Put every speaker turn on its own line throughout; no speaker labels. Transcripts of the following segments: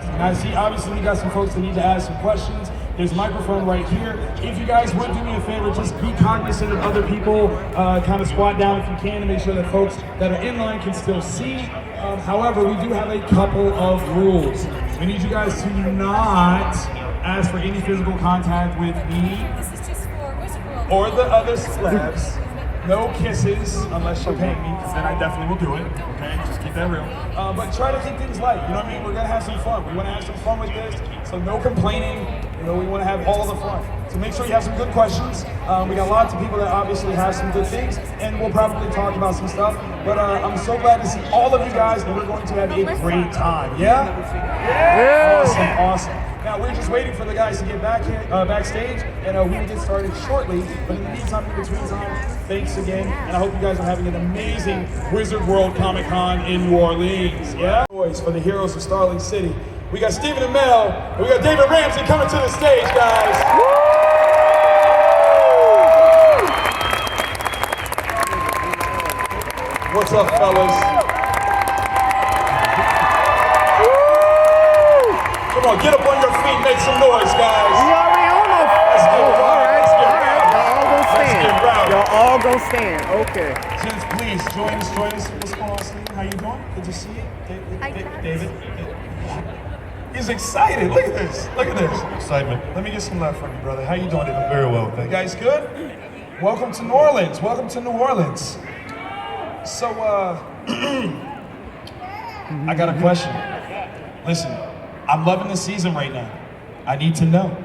Now, I see, obviously, we got some folks that need to ask some questions. There's a microphone right here. If you guys would do me a favor, just be cognizant of other people. Kind of squat down if you can to make sure that folks that are in line can still see. However, we do have a couple of rules. We need you guys to not ask for any physical contact with me or the other celebs. No kisses unless you're paying me, because then I definitely will do it. Okay, just keep that real. But try to keep things light. You know what I mean? We're gonna have some fun. We want to have some fun with this. So no complaining. You know, we want to have all the fun. So make sure you have some good questions. We got lots of people that obviously have some good things, and we'll probably talk about some stuff. But I'm so glad to see all of you guys, and we're going to have a great time. Yeah? Yeah. Awesome. Now we're just waiting for the guys to get back here, backstage, and we will get started shortly. But in the meantime, in between time, thanks again, and I hope you guys are having an amazing Wizard World Comic Con in New Orleans. Yeah. Boys, for the heroes of Starling City, we got Stephen Amell, and we got David Ramsey coming to the stage, guys. What's up, fellas? Come on, get up on your feet, make some noise, guys.
We already on them.
Let's get rowdy. Let's get rowdy.
Y'all all gonna stand. Okay.
Gents, please join us. What's going on, Steve? How you doing? Good to see you. David. He's excited. Look at this. Excitement. Let me get some love from you, brother. How you doing? I'm very well, thank you. You guys good? Welcome to New Orleans. So, I got a question. Listen. I'm loving the season right now. I need to know.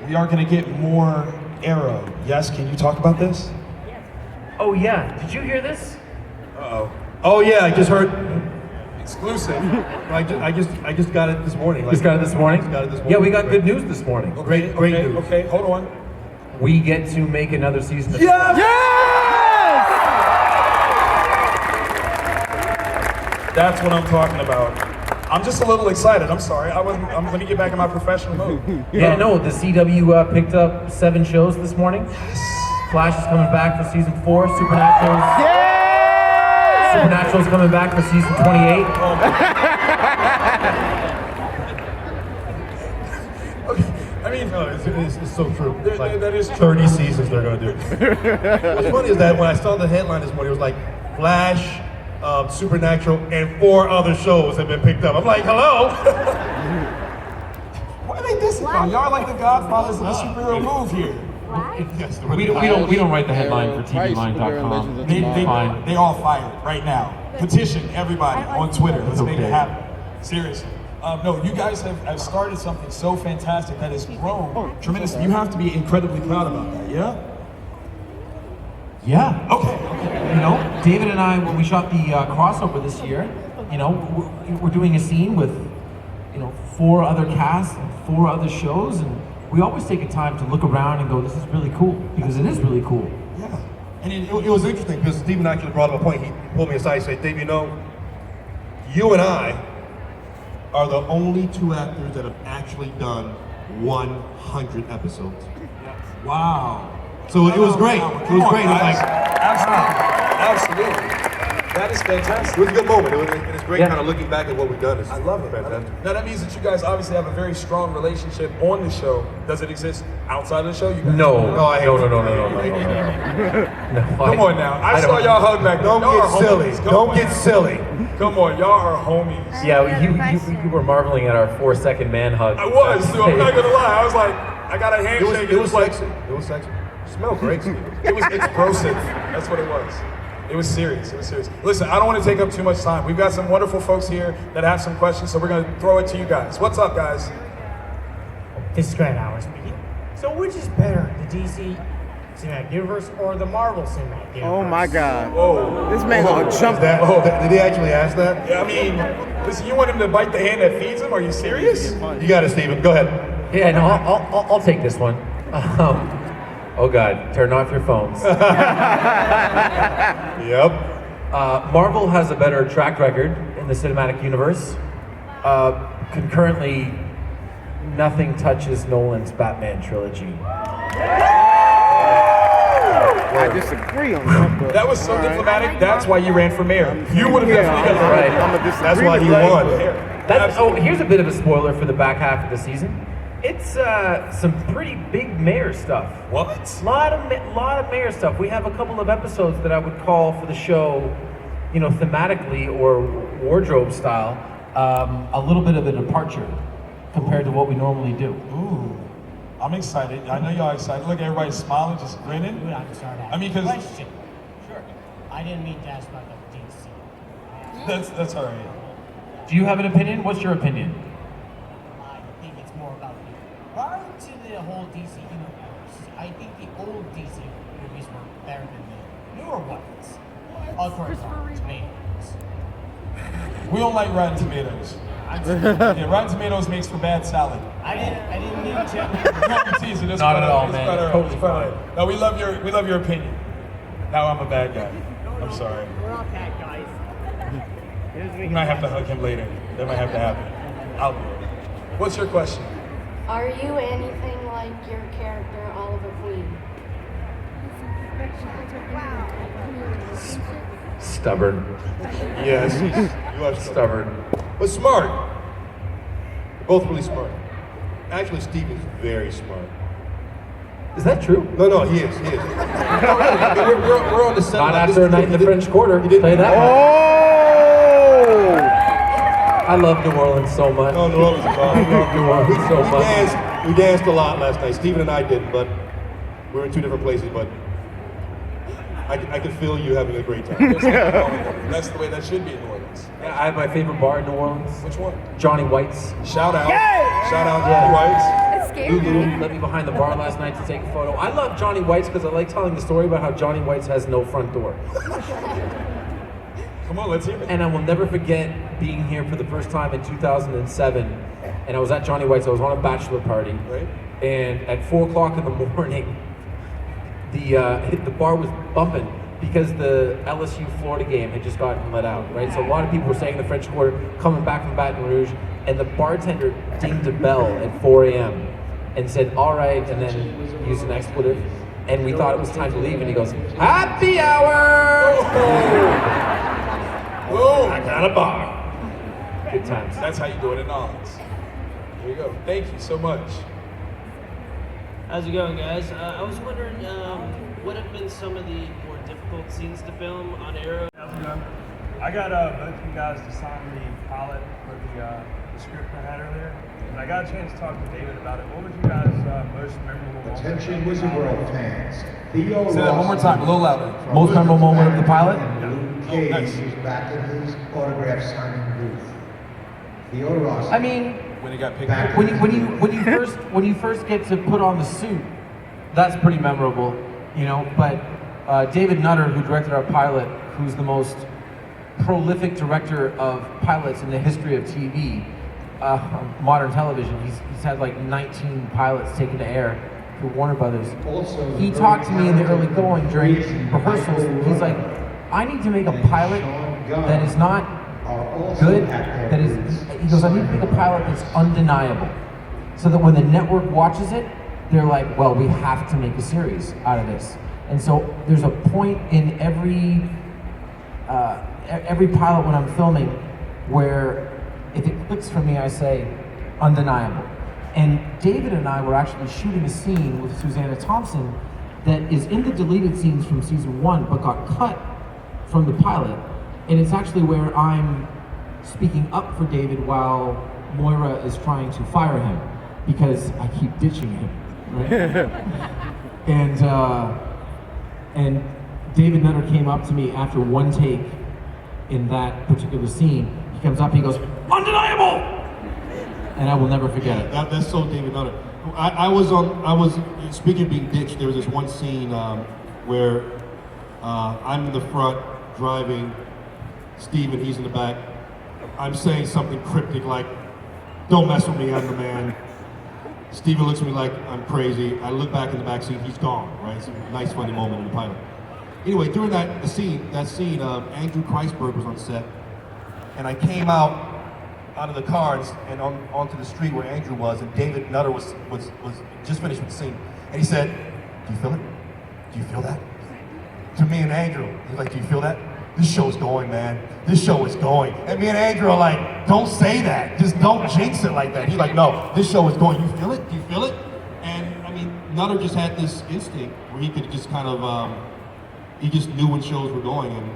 We are gonna get more Arrow. Yes, can you talk about this?
Oh yeah, did you hear this?
Uh-oh. Oh yeah, I just heard.
Exclusive.
I just got it this morning.
Just got it this morning? Yeah, we got good news this morning.
Great news.
Okay, hold on.
We get to make another season of
Yes! That's what I'm talking about. I'm just a little excited. I'm sorry. I'm going to get back in my professional mode.
Yeah, no, the CW picked up 7 shows this morning. Yes. Flash is coming back for season 4. Supernatural's coming back for season 28.
Okay. I mean,
no, it's so true.
That is true.
30 seasons they're going to do. What's funny is that when I saw the headline this morning, it was like Flash, Supernatural, and 4 other shows have been picked up. I'm like, hello?
Why are they dissing? Y'all are like the godfathers of the superhero move here.
Yes,
We don't write the headline for TVLine.com.
They all fired right now. Petition everybody on Twitter. Let's make it happen. Seriously. No, you guys have started something so fantastic that has grown tremendously. You have to be incredibly proud about that, yeah?
Yeah.
Okay.
You know, David and I, when we shot the crossover this year, you know, we're doing a scene with, 4 other casts and 4 other shows, and we always take a time to look around and go, this is really cool, because it is really cool.
Yeah. And it was interesting because Steven actually brought up a point. He pulled me aside and said, Dave, you and I are the only 2 actors that have actually done 100 episodes.
Wow.
So it was great. It was great.
Absolutely. That is fantastic.
It was a good moment. It's great kind of looking back at what we've done.
I love it.
Fantastic.
Now that means that you guys obviously have a very strong relationship on the show. Does it exist outside of the show? You guys
No.
No.
Come on now. I saw y'all hug back there.
Don't get silly. Don't get silly.
Come on, y'all are homies.
Yeah, you were marveling at our 4-second man hug.
I was, so I'm not gonna lie. I was like, I got a handshake.
It was sexy. It was sexy. It smelled great.
It was explosive. That's what it was. It was serious. Listen, I don't want to take up too much time. We've got some wonderful folks here that have some questions, so we're going to throw it to you guys. What's up, guys?
This is Grant Howard speaking. So which is better, the DC Cinematic Universe or the Marvel Cinematic Universe?
Oh my God.
Oh.
This man gonna jump.
Did he actually ask that?
Yeah, I mean, listen, you want him to bite the hand that feeds him? Are you serious?
You got it, Steven. Go ahead.
Yeah, no, I'll take this one. Oh God, turn off your phones.
Yep.
Marvel has a better track record in the cinematic universe. Concurrently, nothing touches Nolan's Batman trilogy.
I disagree on that. But
that was so diplomatic. That's why you ran for mayor. You would have definitely done it.
Right.
That's why he won.
Here's a bit of a spoiler for the back half of the season. It's some pretty big mayor stuff.
What?
Lot of mayor stuff. We have a couple of episodes that I would call for the show, thematically or wardrobe style, a little bit of a departure compared to what we normally do.
Ooh, I'm excited. I know y'all excited. Look, everybody's smiling, just grinning.
Dude, I'm sorry.
I mean, 'cause-
Question. Sure. I didn't mean to ask about the DC.
That's all right.
Do you have an opinion? What's your opinion?
I think it's more about the prior to the whole DC universe. I think the old DC movies were better than the newer ones. According to Rotten Tomatoes.
We don't like Rotten Tomatoes. Yeah, Rotten Tomatoes makes for bad salad.
I didn't mean to.
No, I'm teasing. It's
Not
quite
at
all
all,
right.
man.
It's quite all right.
Totally
It's quite all
fine.
right. No, we love your opinion. Now I'm a bad guy. I'm sorry.
We're not bad guys.
You might have to hug him later. That might have to happen. I'll do it. What's your question?
Are you anything like your character, Oliver Queen?
Stubborn.
Yes, you are
Stubborn.
but smart. They're both really smart. Actually, Steven's very smart.
Is that true?
No, he is. We're on the set.
Not
like,
after a night in the French Quarter. Play that.
Oh!
I love New Orleans so much.
No, New Orleans is awesome.
I love New Orleans so much.
We danced a lot last night. Steven and I didn't, but we were in two different places. But I could feel you having a great time.
That's the way that should be in New Orleans.
Yeah, I have my favorite bar in New Orleans.
Which one?
Johnny White's.
Shout out.
Yay!
Shout out
Yeah.
to Whites.
It's scary.
Lulu let me behind the bar last night to take a photo. I love Johnny White's because I like telling the story about how Johnny White's has no front door.
Come on, let's hear it.
And I will never forget being here for the first time in 2007. And I was at Johnny White's. I was on a bachelor party.
Right.
And at 4 o'clock in the morning, the bar was bumping because the LSU Florida game had just gotten let out, right? So a lot of people were staying in the French Quarter, coming back from Baton Rouge, and the bartender dinged a bell at 4 a.m. and said, "All right," and then used an expletive. And we thought it was time to leave, and he goes, "Happy hour!"
Boom! I got a bar.
Good times.
That's how you do it in New Orleans. There you go. Thank you so much.
How's it going, guys? I was wondering, what have been some of the more difficult scenes to film on Arrow?
How's it going? I got both of you guys to sign the pilot for the script I had earlier. And I got a chance to talk to David about it. What was you guys' most memorable moment?
Attention Wizard World fans. Theo
Say that one more time, a little louder.
Most memorable moment of the pilot?
Luke Cage
nice.
is back in his autograph signing booth. Theo Ross.
I mean,
When he got picked
Back
up.
when you first get to put on the suit, that's pretty memorable, But David Nutter, who directed our pilot, who's the most prolific director of pilots in the history of TV, modern television. He's had like 19 pilots taken to air for Warner Brothers.
Also,
He talked to me in the early going during rehearsals. He's like, I need to make a pilot that is not good, that is, he goes, I need to make a pilot that's undeniable. So that when the network watches it, they're like, well, we have to make a series out of this. And so there's a point in every pilot when I'm filming where if it clicks for me, I say, undeniable. And David and I were actually shooting a scene with Susanna Thompson that is in the deleted scenes from season 1, but got cut from the pilot. And it's actually where I'm speaking up for David while Moira is trying to fire him because I keep ditching him, right? And David Nutter came up to me after one take in that particular scene. He comes up, he goes, undeniable! And I will never forget it.
That's so David Nutter. I was speaking of being ditched. There was this one scene where I'm in the front driving, Steve and he's in the back. I'm saying something cryptic like, "Don't mess with me, I'm the man." Steven looks at me like I'm crazy. I look back in the back seat, he's gone, right? It's a nice funny moment in the pilot. Anyway, during that scene, Andrew Kreisberg was on set, and I came out of the cars and onto the street where Andrew was, and David Nutter was just finished with the scene, and he said, "Do you feel it? Do you feel that?" To me and Andrew, he's like, "Do you feel that?" this show's going, man. This show is going. And me and Andrew are like, don't say that. Just don't jinx it like that. He's like, no, this show is going. You feel it? Do you feel it? And I mean, Nutter just had this instinct where he could just kind of, he just knew when shows were going. And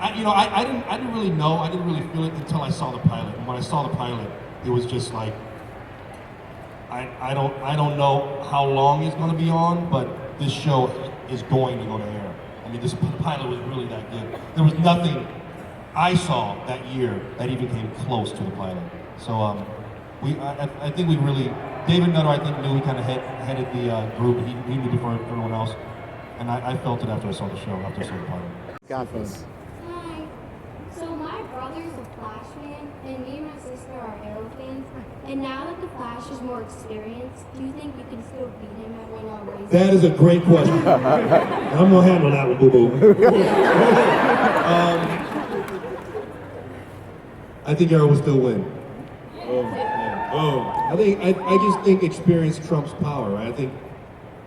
I didn't really know. I didn't really feel it until I saw the pilot. And when I saw the pilot, it was just like, I don't know how long it's going to be on, but this show is going to go to air. I mean, this pilot was really that good. There was nothing I saw that year that even came close to the pilot. So I think we really, David Nutter, I think, knew he kind of headed the group, and he knew before everyone else. And I felt it after I saw the show, after I saw the pilot.
Got this.
Hi. So my brother's a Flash fan, and me and my sister are Arrow fans. And now that the Flash is more experienced, do you think you can still beat him at Win on Race?
That is a great question. I'm gonna handle that one, boo-boo. I think Arrow will still win. I just think experience trumps power. Right?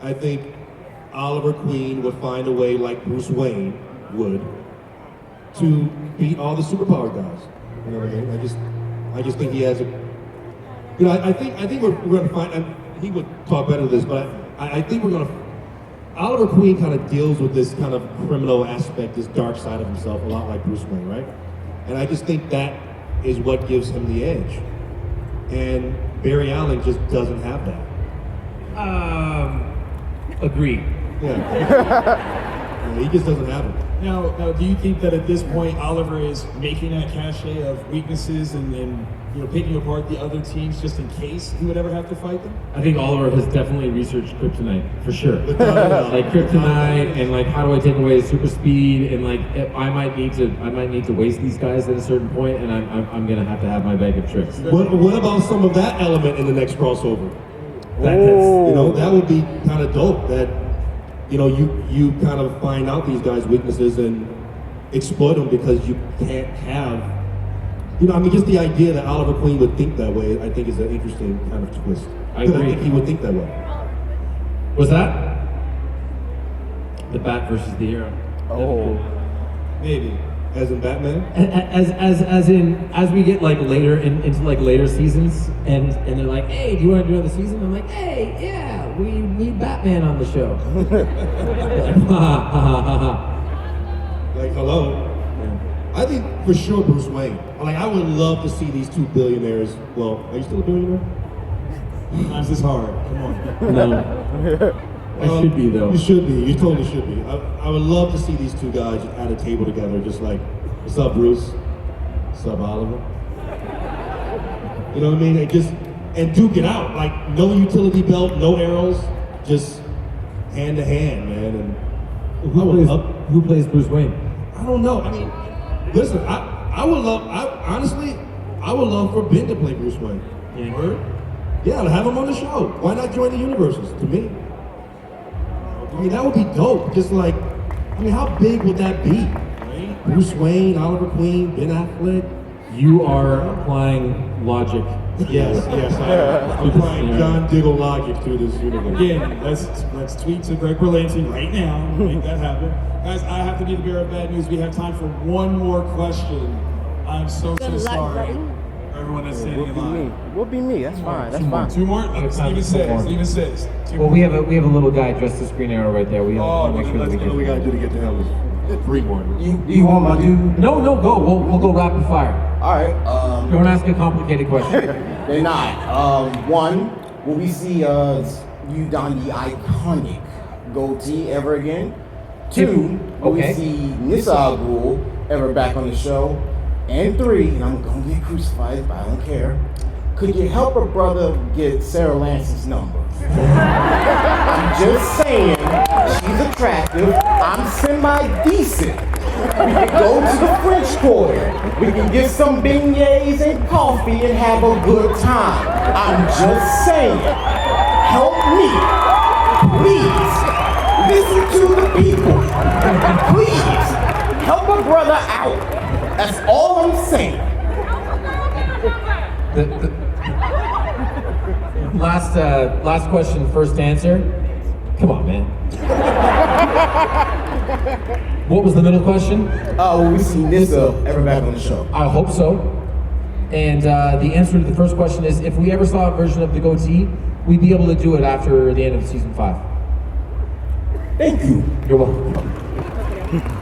I think Oliver Queen would find a way, like Bruce Wayne would, to beat all the superpowered guys. You know what I mean? I just think he has a. You know, I think we're going to find. And he would talk better to this, but I think we're going to. Oliver Queen kind of deals with this kind of criminal aspect, this dark side of himself, a lot like Bruce Wayne, right? And I just think that is what gives him the edge. And Barry Allen just doesn't have that.
Agree.
Yeah. He just doesn't have it.
Now, do you think that at this point Oliver is making that cachet of weaknesses and picking apart the other teams just in case he would ever have to fight them?
I think Oliver has definitely researched kryptonite for sure. Like kryptonite and like how do I take away his super speed and like I might need to waste these guys at a certain point and I'm gonna have to have my bag of tricks.
What about some of that element in the next crossover? That would be kind of dope. That you kind of find out these guys' weaknesses and exploit them because you can't have. Just the idea that Oliver Queen would think that way, I think is an interesting kind of twist.
I agree.
I think he would think that way.
Was that the Bat versus the Hero?
Oh,
maybe. As in Batman?
As we get like later into like later seasons and they're like, hey, do you want to do another season? I'm like, hey, yeah, we need Batman on the show.
Like, hello. I think for sure Bruce Wayne. Like, I would love to see these two billionaires. Well, are you still a billionaire?
Times is hard. Come on.
No. I should be though.
You should be. You totally should be. I would love to see these two guys at a table together, just like, what's up, Bruce? What's up, Oliver? You know what I mean? And duke it out. Like, no utility belt, no arrows, just hand to hand, man. And
who plays Bruce Wayne?
I don't know. I mean, listen, I would love for Ben to play Bruce Wayne.
Yeah.
Word? Yeah, have him on the show. Why not join the universes? To me. I mean, that would be dope. Just like, how big would that be? Right? Bruce Wayne, Oliver Queen, Ben Affleck.
You are applying logic.
Yes, I'm applying John Diggle logic to this universe.
Again, let's tweet to Greg Berlanti right now. Make that happen. Guys, I have to be the bearer of bad news. We have time for one more question. I'm so sorry. Everyone that's standing in line.
Will be me. That's fine. That's fine.
Two more? Steven says.
Well, we have a little guy dressed as Green Arrow right there. We have to make sure that we
what do we gotta do to get to him? 3 more.
Do you want my dude? No, go. We'll go rapid fire.
All right.
Don't ask a complicated question.
They're not. One, will we see you don the iconic goatee ever again? 2, will we see Nissa Al Ghul ever back on the show? And 3, and I'm gonna get crucified, but I don't care. Could you help a brother get Sarah Lance's number? I'm just saying, she's attractive. I'm semi-decent. We can go to the French Quarter. We can get some beignets and coffee and have a good time. I'm just saying, help me. Please, listen to the people. Please, help a brother out. That's all I'm saying.
Last question, first answer. Come on, man. What was the middle question?
Will we see Nissa ever back on the show?
I hope so. And the answer to the first question is, if we ever saw a version of the goatee, we'd be able to do it after the end of season 5.
Thank you.
You're welcome.